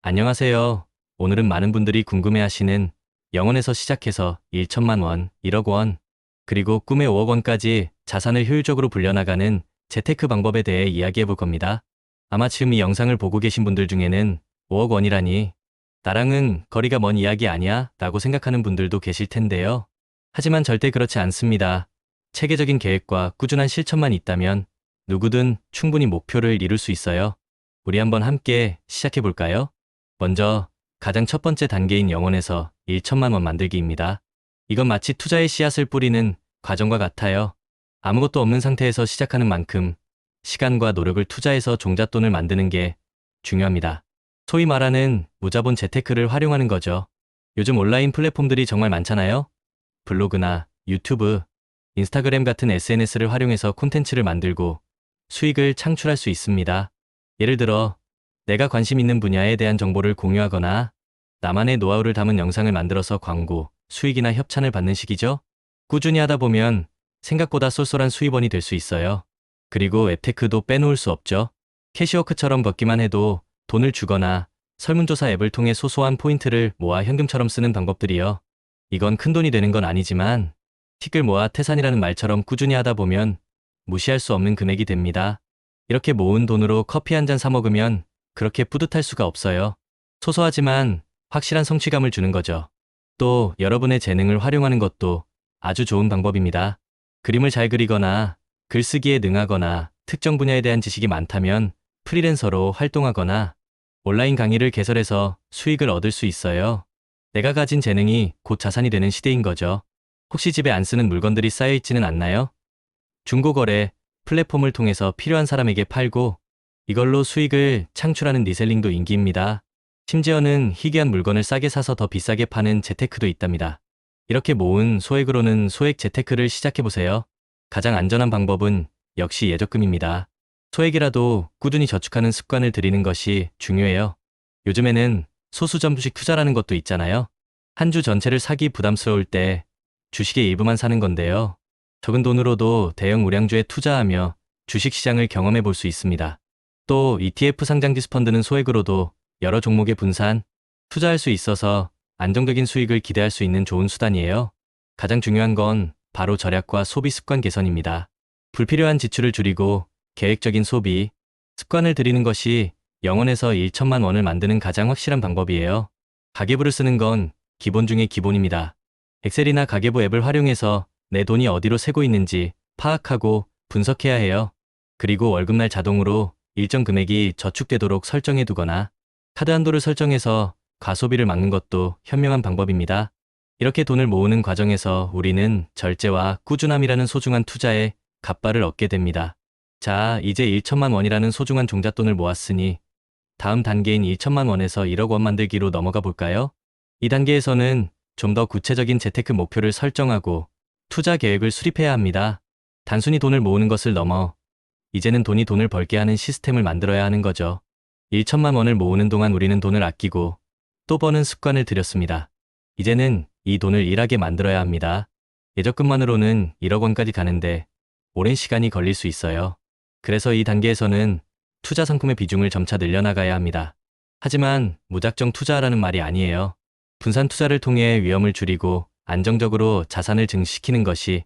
안녕하세요. 오늘은 많은 분들이 궁금해하시는 0원에서 시작해서 1천만 원, 1억 원, 그리고 꿈의 5억 원까지 자산을 효율적으로 불려나가는 재테크 방법에 대해 이야기해 볼 겁니다. 아마 지금 이 영상을 보고 계신 분들 중에는 5억 원이라니 나랑은 거리가 먼 이야기 아니야? 라고 생각하는 분들도 계실 텐데요. 하지만 절대 그렇지 않습니다. 체계적인 계획과 꾸준한 실천만 있다면 누구든 충분히 목표를 이룰 수 있어요. 우리 한번 함께 시작해 볼까요? 먼저 가장 첫 번째 단계인 0원에서 1천만 원 만들기입니다. 이건 마치 투자의 씨앗을 뿌리는 과정과 같아요. 아무것도 없는 상태에서 시작하는 만큼 시간과 노력을 투자해서 종잣돈을 만드는 게 중요합니다. 소위 말하는 무자본 재테크를 활용하는 거죠. 요즘 온라인 플랫폼들이 정말 많잖아요. 블로그나 유튜브, 인스타그램 같은 SNS를 활용해서 콘텐츠를 만들고 수익을 창출할 수 있습니다. 예를 들어 내가 관심 있는 분야에 대한 정보를 공유하거나 나만의 노하우를 담은 영상을 만들어서 광고, 수익이나 협찬을 받는 식이죠. 꾸준히 하다 보면 생각보다 쏠쏠한 수입원이 될 수 있어요. 그리고 앱테크도 빼놓을 수 없죠. 캐시워크처럼 걷기만 해도 돈을 주거나 설문조사 앱을 통해 소소한 포인트를 모아 현금처럼 쓰는 방법들이요. 이건 큰돈이 되는 건 아니지만 틱을 모아 태산이라는 말처럼 꾸준히 하다 보면 무시할 수 없는 금액이 됩니다. 이렇게 모은 돈으로 커피 한 잔 사 먹으면 그렇게 뿌듯할 수가 없어요. 소소하지만 확실한 성취감을 주는 거죠. 또 여러분의 재능을 활용하는 것도 아주 좋은 방법입니다. 그림을 잘 그리거나 글쓰기에 능하거나 특정 분야에 대한 지식이 많다면 프리랜서로 활동하거나 온라인 강의를 개설해서 수익을 얻을 수 있어요. 내가 가진 재능이 곧 자산이 되는 시대인 거죠. 혹시 집에 안 쓰는 물건들이 쌓여 있지는 않나요? 중고거래 플랫폼을 통해서 필요한 사람에게 팔고 이걸로 수익을 창출하는 리셀링도 인기입니다. 심지어는 희귀한 물건을 싸게 사서 더 비싸게 파는 재테크도 있답니다. 이렇게 모은 소액으로는 소액 재테크를 시작해보세요. 가장 안전한 방법은 역시 예적금입니다. 소액이라도 꾸준히 저축하는 습관을 들이는 것이 중요해요. 요즘에는 소수점주식 투자라는 것도 있잖아요. 한 주 전체를 사기 부담스러울 때 주식의 일부만 사는 건데요. 적은 돈으로도 대형 우량주에 투자하며 주식시장을 경험해 볼 수 있습니다. 또 ETF 상장지수 펀드는 소액으로도 여러 종목에 분산, 투자할 수 있어서 안정적인 수익을 기대할 수 있는 좋은 수단이에요. 가장 중요한 건 바로 절약과 소비 습관 개선입니다. 불필요한 지출을 줄이고 계획적인 소비, 습관을 들이는 것이 0원에서 1천만 원을 만드는 가장 확실한 방법이에요. 가계부를 쓰는 건 기본 중의 기본입니다. 엑셀이나 가계부 앱을 활용해서 내 돈이 어디로 새고 있는지 파악하고 분석해야 해요. 그리고 월급날 자동으로 일정 금액이 저축되도록 설정해 두거나 카드 한도를 설정해서 과소비를 막는 것도 현명한 방법입니다. 이렇게 돈을 모으는 과정에서 우리는 절제와 꾸준함이라는 소중한 투자에 갓발을 얻게 됩니다. 자, 이제 1천만 원이라는 소중한 종잣돈을 모았으니 다음 단계인 2천만 원에서 1억 원 만들기로 넘어가 볼까요? 이 단계에서는 좀 더 구체적인 재테크 목표를 설정하고 투자 계획을 수립해야 합니다. 단순히 돈을 모으는 것을 넘어 이제는 돈이 돈을 벌게 하는 시스템을 만들어야 하는 거죠. 1천만 원을 모으는 동안 우리는 돈을 아끼고 또 버는 습관을 들였습니다. 이제는 이 돈을 일하게 만들어야 합니다. 예적금만으로는 1억 원까지 가는데 오랜 시간이 걸릴 수 있어요. 그래서 이 단계에서는 투자 상품의 비중을 점차 늘려나가야 합니다. 하지만 무작정 투자하라는 말이 아니에요. 분산 투자를 통해 위험을 줄이고 안정적으로 자산을 증식시키는 것이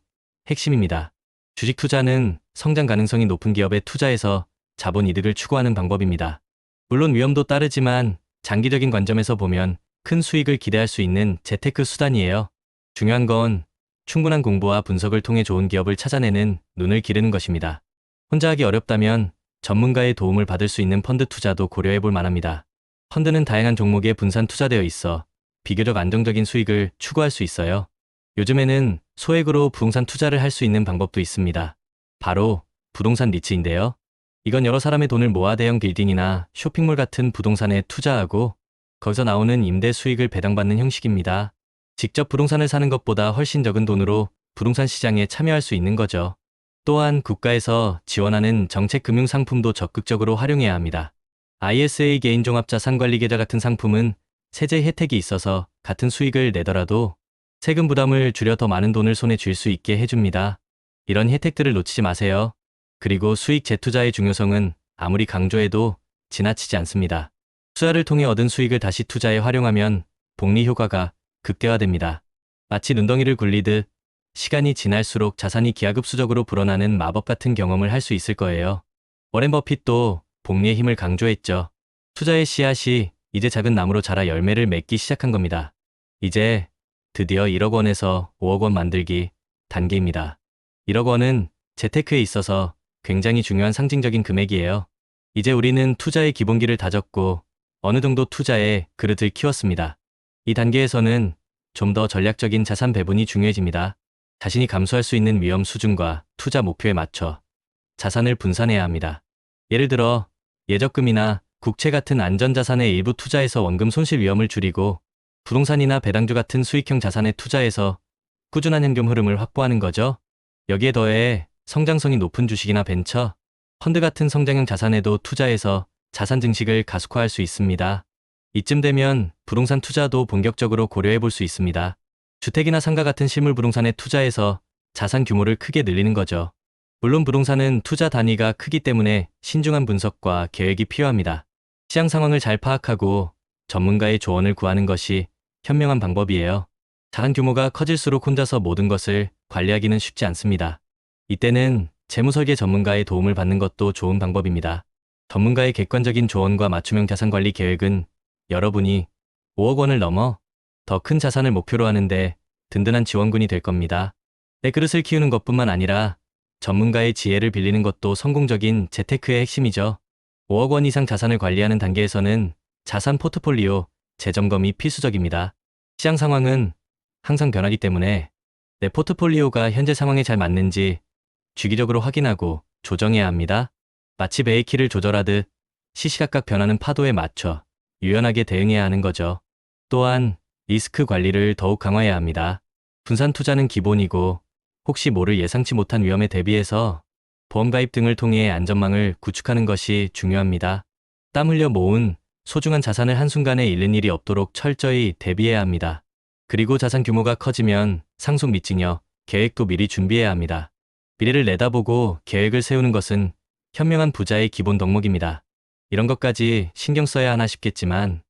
핵심입니다. 주식 투자는 성장 가능성이 높은 기업에 투자해서 자본 이득을 추구하는 방법입니다. 물론 위험도 따르지만 장기적인 관점에서 보면 큰 수익을 기대할 수 있는 재테크 수단이에요. 중요한 건 충분한 공부와 분석을 통해 좋은 기업을 찾아내는 눈을 기르는 것입니다. 혼자 하기 어렵다면 전문가의 도움을 받을 수 있는 펀드 투자도 고려해 볼 만합니다. 펀드는 다양한 종목에 분산 투자되어 있어 비교적 안정적인 수익을 추구할 수 있어요. 요즘에는 소액으로 부동산 투자를 할 수 있는 방법도 있습니다. 바로 부동산 리츠인데요. 이건 여러 사람의 돈을 모아 대형 빌딩이나 쇼핑몰 같은 부동산에 투자하고 거기서 나오는 임대 수익을 배당받는 형식입니다. 직접 부동산을 사는 것보다 훨씬 적은 돈으로 부동산 시장에 참여할 수 있는 거죠. 또한 국가에서 지원하는 정책금융 상품도 적극적으로 활용해야 합니다. ISA 개인종합자산관리계좌 같은 상품은 세제 혜택이 있어서 같은 수익을 내더라도 세금 부담을 줄여 더 많은 돈을 손에 쥘 수 있게 해줍니다. 이런 혜택들을 놓치지 마세요. 그리고 수익 재투자의 중요성은 아무리 강조해도 지나치지 않습니다. 투자를 통해 얻은 수익을 다시 투자에 활용하면 복리 효과가 극대화됩니다. 마치 눈덩이를 굴리듯 시간이 지날수록 자산이 기하급수적으로 불어나는 마법 같은 경험을 할 수 있을 거예요. 워렌 버핏도 복리의 힘을 강조했죠. 투자의 씨앗이 이제 작은 나무로 자라 열매를 맺기 시작한 겁니다. 이제 드디어 1억 원에서 5억 원 만들기 단계입니다. 1억 원은 재테크에 있어서 굉장히 중요한 상징적인 금액이에요. 이제 우리는 투자의 기본기를 다졌고 어느 정도 투자의 그릇을 키웠습니다. 이 단계에서는 좀 더 전략적인 자산 배분이 중요해집니다. 자신이 감수할 수 있는 위험 수준과 투자 목표에 맞춰 자산을 분산해야 합니다. 예를 들어 예적금이나 국채 같은 안전자산의 일부 투자해서 원금 손실 위험을 줄이고 부동산이나 배당주 같은 수익형 자산에 투자해서 꾸준한 현금 흐름을 확보하는 거죠. 여기에 더해 성장성이 높은 주식이나 벤처, 펀드 같은 성장형 자산에도 투자해서 자산 증식을 가속화할 수 있습니다. 이쯤 되면 부동산 투자도 본격적으로 고려해 볼 수 있습니다. 주택이나 상가 같은 실물 부동산에 투자해서 자산 규모를 크게 늘리는 거죠. 물론 부동산은 투자 단위가 크기 때문에 신중한 분석과 계획이 필요합니다. 시장 상황을 잘 파악하고 전문가의 조언을 구하는 것이 현명한 방법이에요. 자산 규모가 커질수록 혼자서 모든 것을 관리하기는 쉽지 않습니다. 이때는 재무설계 전문가의 도움을 받는 것도 좋은 방법입니다. 전문가의 객관적인 조언과 맞춤형 자산관리 계획은 여러분이 5억 원을 넘어 더 큰 자산을 목표로 하는데 든든한 지원군이 될 겁니다. 내 그릇을 키우는 것뿐만 아니라 전문가의 지혜를 빌리는 것도 성공적인 재테크의 핵심이죠. 5억 원 이상 자산을 관리하는 단계에서는 자산 포트폴리오 재점검이 필수적입니다. 시장 상황은 항상 변하기 때문에 내 포트폴리오가 현재 상황에 잘 맞는지 주기적으로 확인하고 조정해야 합니다. 마치 배의 키를 조절하듯 시시각각 변하는 파도에 맞춰 유연하게 대응해야 하는 거죠. 또한 리스크 관리를 더욱 강화해야 합니다. 분산 투자는 기본이고 혹시 모를 예상치 못한 위험에 대비해서 보험 가입 등을 통해 안전망을 구축하는 것이 중요합니다. 땀 흘려 모은 소중한 자산을 한순간에 잃는 일이 없도록 철저히 대비해야 합니다. 그리고 자산 규모가 커지면 상속 및 증여, 계획도 미리 준비해야 합니다. 미래를 내다보고 계획을 세우는 것은 현명한 부자의 기본 덕목입니다. 이런 것까지 신경 써야 하나 싶겠지만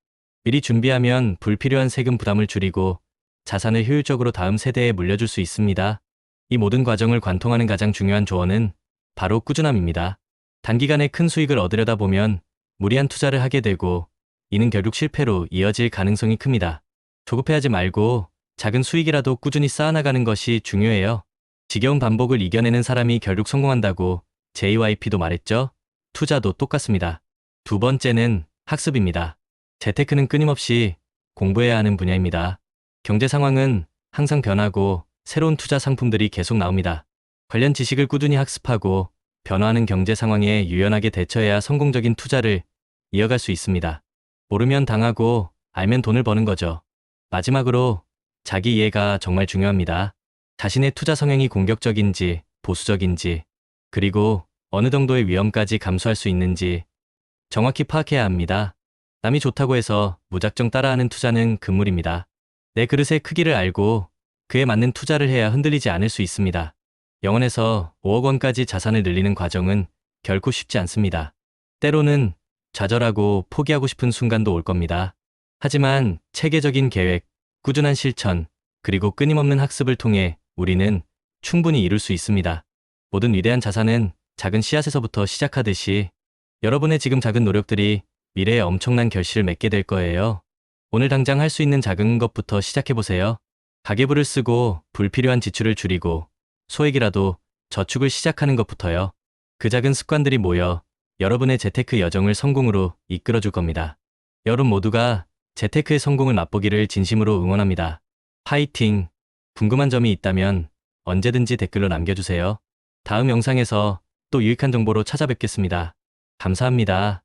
미리 준비하면 불필요한 세금 부담을 줄이고 자산을 효율적으로 다음 세대에 물려줄 수 있습니다. 이 모든 과정을 관통하는 가장 중요한 조언은 바로 꾸준함입니다. 단기간에 큰 수익을 얻으려다 보면 무리한 투자를 하게 되고 이는 결국 실패로 이어질 가능성이 큽니다. 조급해하지 말고 작은 수익이라도 꾸준히 쌓아나가는 것이 중요해요. 지겨운 반복을 이겨내는 사람이 결국 성공한다고 JYP도 말했죠. 투자도 똑같습니다. 두 번째는 학습입니다. 재테크는 끊임없이 공부해야 하는 분야입니다. 경제 상황은 항상 변하고 새로운 투자 상품들이 계속 나옵니다. 관련 지식을 꾸준히 학습하고 변화하는 경제 상황에 유연하게 대처해야 성공적인 투자를 이어갈 수 있습니다. 모르면 당하고 알면 돈을 버는 거죠. 마지막으로 자기 이해가 정말 중요합니다. 자신의 투자 성향이 공격적인지 보수적인지 그리고 어느 정도의 위험까지 감수할 수 있는지 정확히 파악해야 합니다. 남이 좋다고 해서 무작정 따라하는 투자는 금물입니다. 내 그릇의 크기를 알고 그에 맞는 투자를 해야 흔들리지 않을 수 있습니다. 영원에서 5억 원까지 자산을 늘리는 과정은 결코 쉽지 않습니다. 때로는 좌절하고 포기하고 싶은 순간도 올 겁니다. 하지만 체계적인 계획, 꾸준한 실천, 그리고 끊임없는 학습을 통해 우리는 충분히 이룰 수 있습니다. 모든 위대한 자산은 작은 씨앗에서부터 시작하듯이 여러분의 지금 작은 노력들이 미래에 엄청난 결실을 맺게 될 거예요. 오늘 당장 할 수 있는 작은 것부터 시작해보세요. 가계부를 쓰고 불필요한 지출을 줄이고 소액이라도 저축을 시작하는 것부터요. 그 작은 습관들이 모여 여러분의 재테크 여정을 성공으로 이끌어줄 겁니다. 여러분 모두가 재테크의 성공을 맛보기를 진심으로 응원합니다. 파이팅! 궁금한 점이 있다면 언제든지 댓글로 남겨주세요. 다음 영상에서 또 유익한 정보로 찾아뵙겠습니다. 감사합니다.